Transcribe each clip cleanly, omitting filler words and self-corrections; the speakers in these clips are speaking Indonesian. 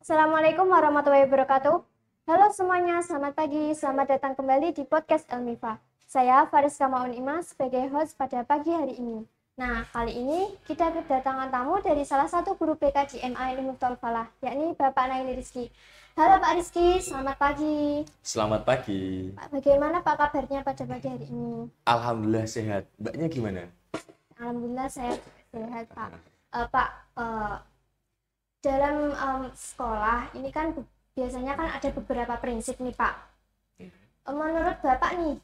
Assalamualaikum warahmatullahi wabarakatuh. Halo semuanya, selamat pagi. Selamat datang kembali di podcast Elmifa. Saya Fariska Maun Imas sebagai host pada pagi hari ini. Nah, kali ini kita kedatangan tamu dari salah satu guru BK di MA Ilmu Falah, yakni Bapak Naili Rizky. Halo Pak Rizky, selamat pagi. Selamat pagi. Pak, bagaimana Pak kabarnya pada pagi hari ini? Alhamdulillah sehat. Mbaknya gimana? Alhamdulillah saya sehat Pak. Pak, dalam sekolah ini kan biasanya kan ada beberapa prinsip nih Pak. Menurut Bapak nih,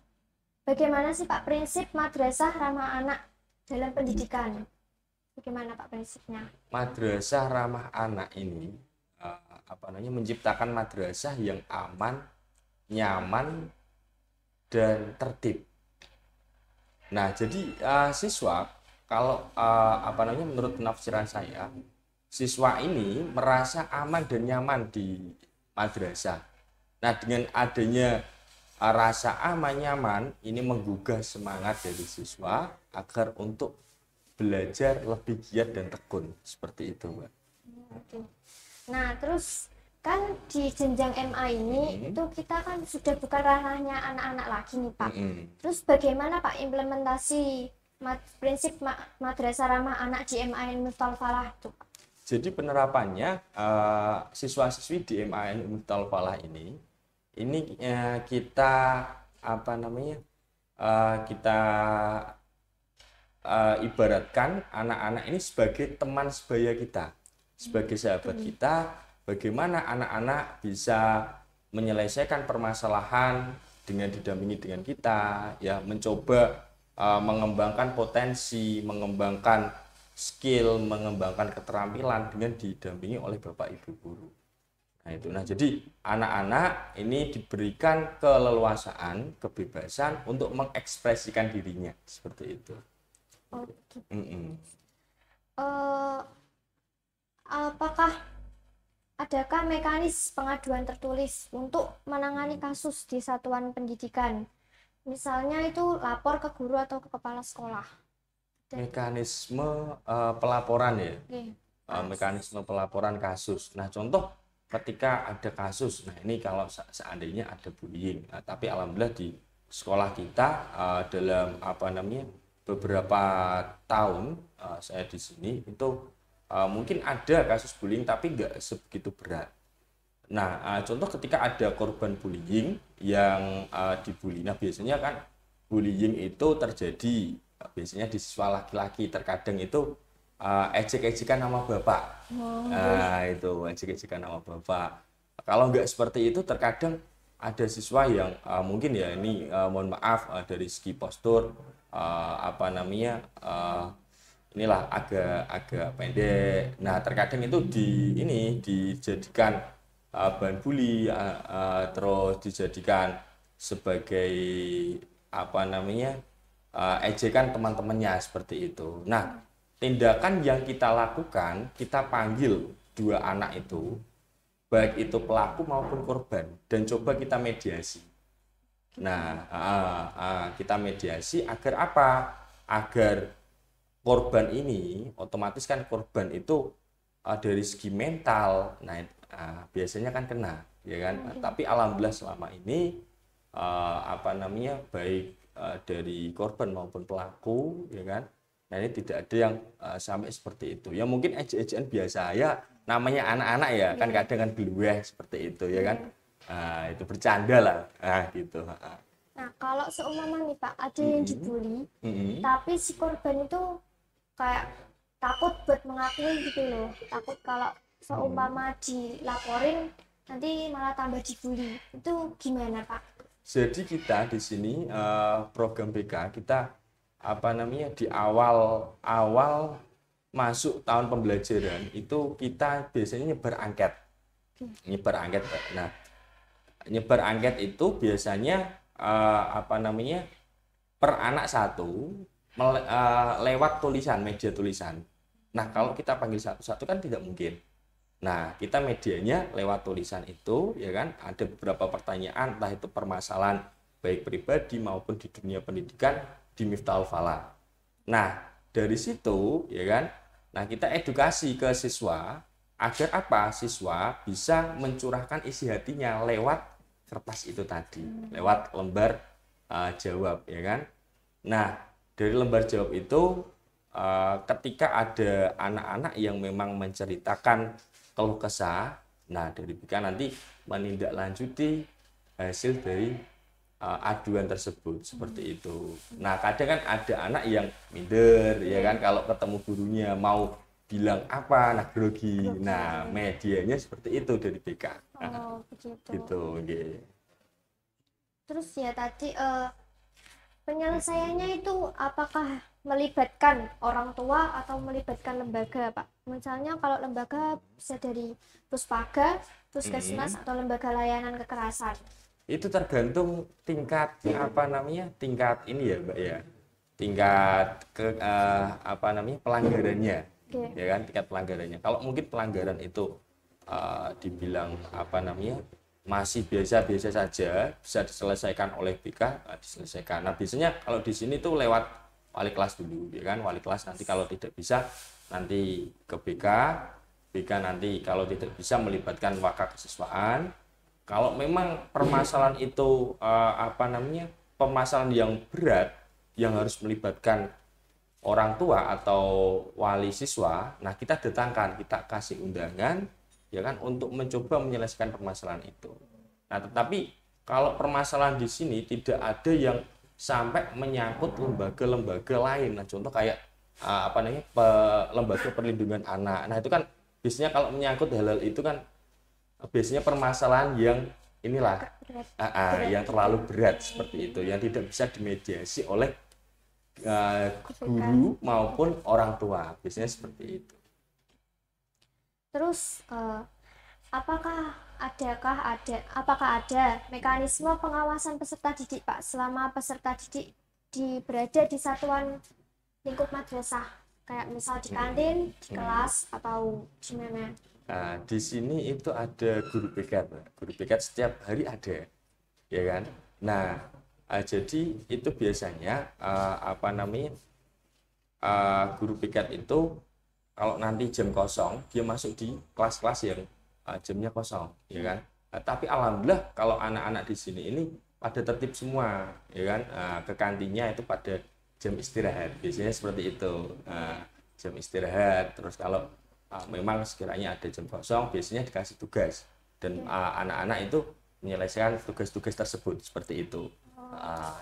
bagaimana sih Pak prinsip madrasah ramah anak dalam pendidikan? Bagaimana Pak prinsipnya? Madrasah ramah anak ini menciptakan madrasah yang aman, nyaman, dan tertib. Nah, jadi siswa kalau menurut penafsiran saya, siswa ini merasa aman dan nyaman di madrasah. Nah, dengan adanya rasa aman nyaman ini menggugah semangat dari siswa agar untuk belajar lebih giat dan tekun, seperti itu, Mbak. Oke. Nah, terus kan di jenjang MA ini itu kita kan sudah bukan ranahnya anak-anak lagi nih Pak. Terus bagaimana Pak implementasi prinsip madrasah ramah anak di MA Ilmu Falah itu Pak? Jadi penerapannya siswa-siswi di MA Ilmu Falah ini kita kita ibaratkan anak-anak ini sebagai teman sebaya kita, sebagai sahabat kita. Bagaimana anak-anak bisa menyelesaikan permasalahan dengan didampingi dengan kita, ya, mencoba mengembangkan potensi, mengembangkan skill, mengembangkan keterampilan dengan didampingi oleh Bapak Ibu guru. Nah itu. Nah, jadi anak-anak ini diberikan keleluasaan, kebebasan untuk mengekspresikan dirinya, seperti itu. Oh, gitu. Apakah adakah mekanis pengaduan tertulis untuk menangani kasus di satuan pendidikan? Misalnya itu lapor ke guru atau ke kepala sekolah. Mekanisme pelaporan ya. Mekanisme pelaporan kasus. Nah, contoh ketika ada kasus, nah ini kalau seandainya ada bullying, tapi alhamdulillah di sekolah kita dalam beberapa tahun saya di sini itu mungkin ada kasus bullying tapi nggak sebegitu berat. Nah, contoh ketika ada korban bullying yang dibully. Nah, biasanya kan bullying itu terjadi biasanya di siswa laki-laki. Terkadang itu ejek-ejekan nama bapak. Nah, itu ejek-ejekan nama bapak. Kalau nggak seperti itu, terkadang ada siswa yang mungkin ya ini mohon maaf dari segi postur inilah agak pendek. Nah, terkadang itu dijadikan bahan bully, terus dijadikan sebagai ejekan teman-temannya, seperti itu. Nah, tindakan yang kita lakukan, kita panggil dua anak itu, baik itu pelaku maupun korban, dan coba kita mediasi. Nah, kita mediasi agar apa? Agar korban ini, otomatis kan korban itu dari segi mental, nah biasanya kan kena, ya kan? Tapi alhamdulillah selama ini baik dari korban maupun pelaku, ya kan? Nah, ini tidak ada yang sampai seperti itu. Ya mungkin ejek-ejekan biasa ya, namanya anak-anak ya, kan kadang kan geluweh seperti itu, ya kan? Itu bercanda lah, gitu. Nah, kalau seumpama nih Pak, ada yang dibully, tapi si korban itu kayak takut buat mengakui gitu loh, takut kalau seumpama dilaporin nanti malah tambah dibully, itu gimana Pak? Jadi kita di sini program BK kita di awal masuk tahun pembelajaran itu kita biasanya nyebar angket. Nah, nyebar angket itu biasanya per anak satu lewat tulisan, media tulisan. Nah, kalau kita panggil satu-satu kan tidak mungkin. Nah, kita medianya lewat tulisan itu, ya kan? Ada beberapa pertanyaan, entah itu permasalahan baik pribadi maupun di dunia pendidikan di Miftahul Falah. Nah, dari situ, ya kan? Nah, kita edukasi ke siswa agar apa? Siswa bisa mencurahkan isi hatinya lewat kertas itu tadi, lewat lembar jawab, ya kan? Nah, dari lembar jawab itu ketika ada anak-anak yang memang menceritakan keluh kesah, nah dari BK nanti menindaklanjuti hasil dari aduan tersebut seperti itu. Nah, kadang kan ada anak yang minder, ya kan, kalau ketemu gurunya mau bilang apa, nah grogi. Nah, medianya seperti itu dari BK. Oh, begitu. Gitu, nggih. Terus ya tadi penyelesaiannya itu apakah melibatkan orang tua atau melibatkan lembaga, Pak? Misalnya kalau lembaga bisa dari Puspaga, Puskesmas atau lembaga layanan kekerasan. Itu tergantung tingkat tingkat ini ya, Mbak ya. Tingkat pelanggarannya. Oke. Ya kan, tingkat pelanggarannya. Kalau mungkin pelanggaran itu dibilang masih biasa-biasa saja, bisa diselesaikan oleh BK, diselesaikan. Nah, biasanya kalau di sini tuh lewat wali kelas dulu, ya kan? Wali kelas nanti kalau tidak bisa nanti ke BK, BK nanti kalau tidak bisa melibatkan wakakesiswaan. Kalau memang permasalahan itu permasalahan yang berat yang harus melibatkan orang tua atau wali siswa, nah kita datangkan, kita kasih undangan, ya kan, untuk mencoba menyelesaikan permasalahan itu. Nah, tetapi kalau permasalahan di sini tidak ada yang sampai menyangkut lembaga-lembaga lain. Nah, contoh kayak lembaga perlindungan anak. Nah, itu kan biasanya kalau menyangkut hal-hal itu kan biasanya permasalahan yang yang terlalu berat seperti itu, yang tidak bisa dimediasi oleh guru maupun orang tua, biasanya seperti itu. Terus apakah ada mekanisme pengawasan peserta didik, Pak, selama peserta didik berada di satuan lingkup madrasah, kayak misal di kantin, di kelas, atau di mana? Nah, di sini itu ada guru piket, guru piket setiap hari ada, ya kan? Nah, jadi itu biasanya guru piket itu kalau nanti jam kosong dia masuk di kelas-kelas yang jamnya kosong, ya kan? Nah, tapi alhamdulillah kalau anak-anak di sini ini pada tertib semua, ya kan? Ke kantinnya itu pada jam istirahat, biasanya seperti itu. Jam istirahat, terus kalau memang sekiranya ada jam kosong, biasanya dikasih tugas dan anak-anak itu menyelesaikan tugas-tugas tersebut seperti itu.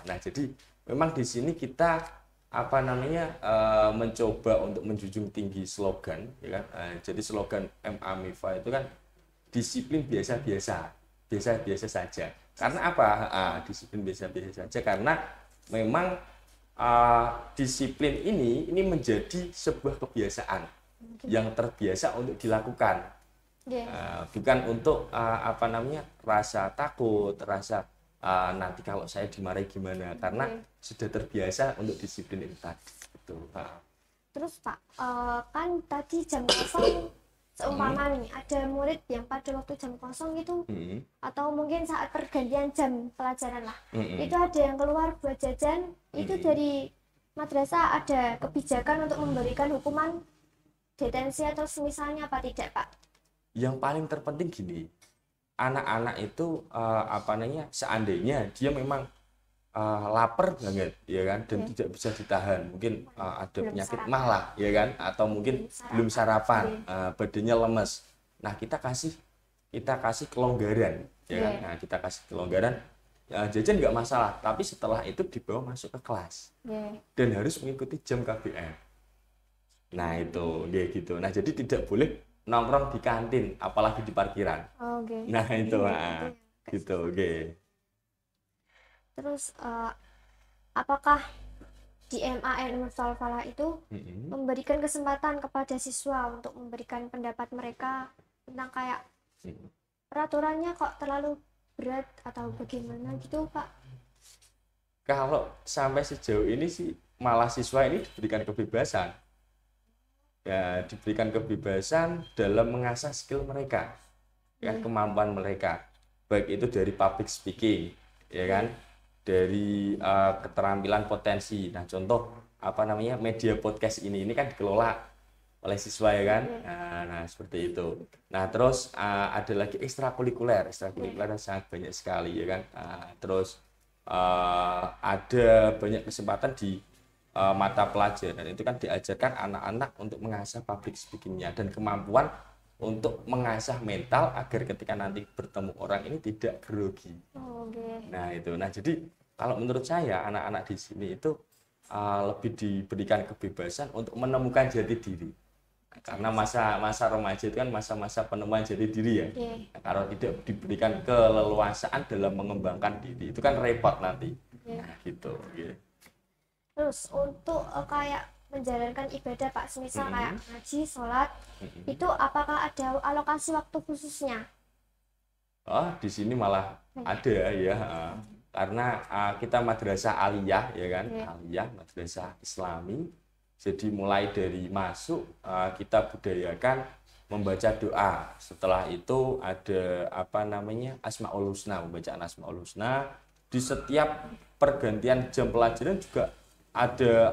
Nah, jadi memang di sini kita mencoba untuk menjunjung tinggi slogan, ya kan? Jadi slogan MA-MIFA itu kan disiplin biasa-biasa saja. Karena apa? Disiplin biasa-biasa saja karena memang disiplin ini menjadi sebuah kebiasaan yang terbiasa untuk dilakukan, bukan untuk rasa takut, rasa nanti kalau saya dimarahi gimana, karena sudah terbiasa untuk disiplin itu tadi. Gitu. Terus Pak, kan tadi jam kosong, seumpama nih ada murid yang pada waktu jam kosong itu, atau mungkin saat pergantian jam pelajaran lah, itu ada yang keluar buat jajan, itu dari madrasah ada kebijakan untuk memberikan hukuman detensi atau semisalnya apa tidak, Pak? Yang paling terpenting gini, anak-anak itu seandainya dia memang lapar banget, ya kan, dan tidak bisa ditahan, mungkin ada penyakit mah lah, ya kan, atau mungkin belum sarapan, badannya lemes. Nah, kita kasih kelonggaran, ya kan. Nah, kita kasih kelonggaran, jajan nggak masalah, tapi setelah itu dibawa masuk ke kelas dan harus mengikuti jam KBM. Nah, itu gitu. Nah, jadi tidak boleh nongkrong di kantin, apalagi di parkiran. Nah, itu gitu, Terus apakah di MAN Falah itu memberikan kesempatan kepada siswa untuk memberikan pendapat mereka tentang kayak peraturannya kok terlalu berat atau bagaimana gitu, Pak? Kalau sampai sejauh ini sih malah siswa ini diberikan kebebasan. Ya, diberikan kebebasan dalam mengasah skill mereka, ya, kemampuan mereka, baik itu dari public speaking, ya kan, dari keterampilan potensi. Nah, contoh media podcast ini kan dikelola oleh siswa ya kan. Nah, seperti itu. Nah, terus ada lagi ekstrakurikuler yang sangat banyak sekali ya kan. Terus ada banyak kesempatan di mata pelajaran itu kan diajarkan anak-anak untuk mengasah public speakingnya dan kemampuan untuk mengasah mental agar ketika nanti bertemu orang ini tidak grogi. Nah itu, nah jadi kalau menurut saya anak-anak di sini itu lebih diberikan kebebasan untuk menemukan jati diri. Karena masa remaja itu kan masa-masa penemuan jati diri ya. Nah, kalau tidak diberikan keleluasaan dalam mengembangkan diri itu kan repot nanti. Nah gitu. Terus untuk kayak menjalankan ibadah Pak, semisal kayak ngaji, sholat, itu apakah ada alokasi waktu khususnya? Di sini malah ada ya, karena kita madrasah aliyah ya kan, aliyah madrasah Islami. Jadi mulai dari masuk kita budayakan membaca doa. Setelah itu ada Asmaul Husna, pembacaan Asmaul Husna. Di setiap pergantian jam pelajaran juga ada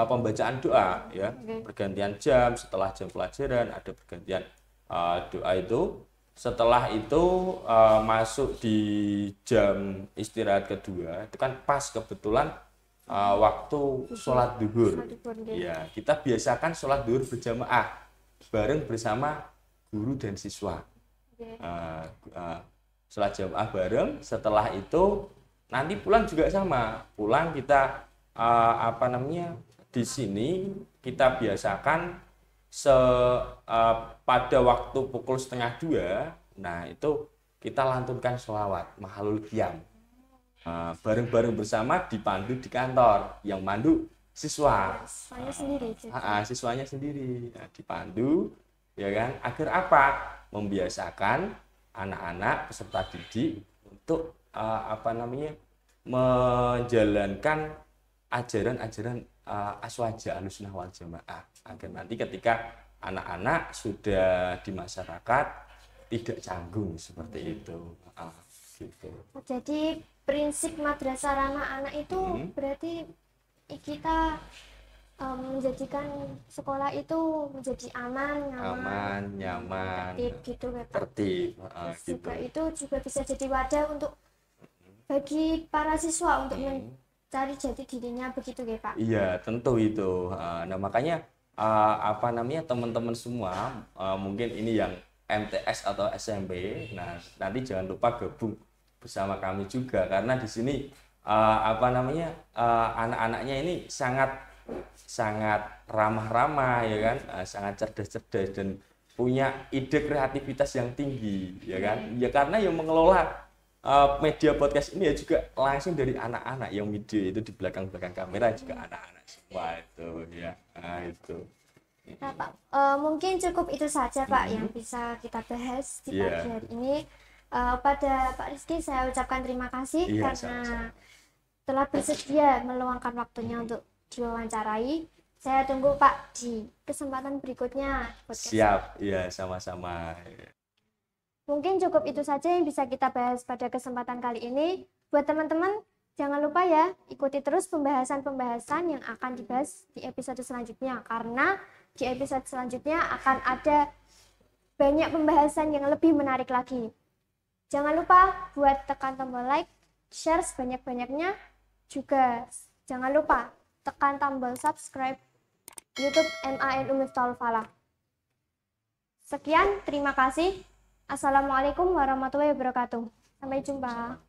pembacaan doa ya. Pergantian jam, setelah jam pelajaran ada pergantian doa itu. Setelah itu masuk di jam istirahat kedua, itu kan pas kebetulan waktu sholat duhur. Ya, kita biasakan sholat duhur berjamaah bareng bersama guru dan siswa. Sholat jamaah bareng. Setelah itu nanti pulang juga sama. Pulang kita di sini kita biasakan pada waktu pukul 1:30. Nah itu kita lantunkan sholawat mahalul qiyam. Bareng-bareng bersama dipandu di kantor, yang mandu siswa. Siswanya sendiri. Nah, dipandu ya kan, agar apa? Membiasakan anak-anak peserta didik untuk menjalankan ajaran-ajaran aswaja Ahlussunnah wal Jamaah, agar nanti ketika anak-anak sudah di masyarakat tidak canggung seperti itu. Gitu. Jadi prinsip madrasah ramah anak itu berarti kita menjadikan sekolah itu menjadi aman, nyaman, tertib gitu ya Pak. Tertib, gitu. Itu juga bisa jadi wadah untuk bagi para siswa untuk mencari jati dirinya, begitu ya Pak. Iya, tentu itu. Nah, makanya teman-teman semua mungkin ini yang MTS atau SMP, nah nanti jangan lupa gabung bersama kami juga, karena di sini anak-anaknya ini sangat ramah-ramah ya kan, sangat cerdas-cerdas dan punya ide kreativitas yang tinggi ya kan. Ya karena yang mengelola media podcast ini ya juga langsung dari anak-anak, yang video itu di belakang kamera juga anak-anak semua itu ya. Nah, itu. Nah Pak, mungkin cukup itu saja Pak yang bisa kita bahas di pagi hari ini. Pada Pak Rizky saya ucapkan terima kasih karena telah bersedia meluangkan waktunya untuk diwawancarai. Saya tunggu Pak di kesempatan berikutnya. Siap, ya sama-sama. Mungkin cukup itu saja yang bisa kita bahas pada kesempatan kali ini. Buat teman-teman, jangan lupa ya, ikuti terus pembahasan-pembahasan yang akan dibahas di episode selanjutnya. Karena di episode selanjutnya akan ada banyak pembahasan yang lebih menarik lagi. Jangan lupa buat tekan tombol like, share sebanyak-banyaknya. Juga jangan lupa tekan tombol subscribe YouTube MANU Miftahul Falah. Sekian, terima kasih. Assalamualaikum warahmatullahi wabarakatuh. Sampai jumpa.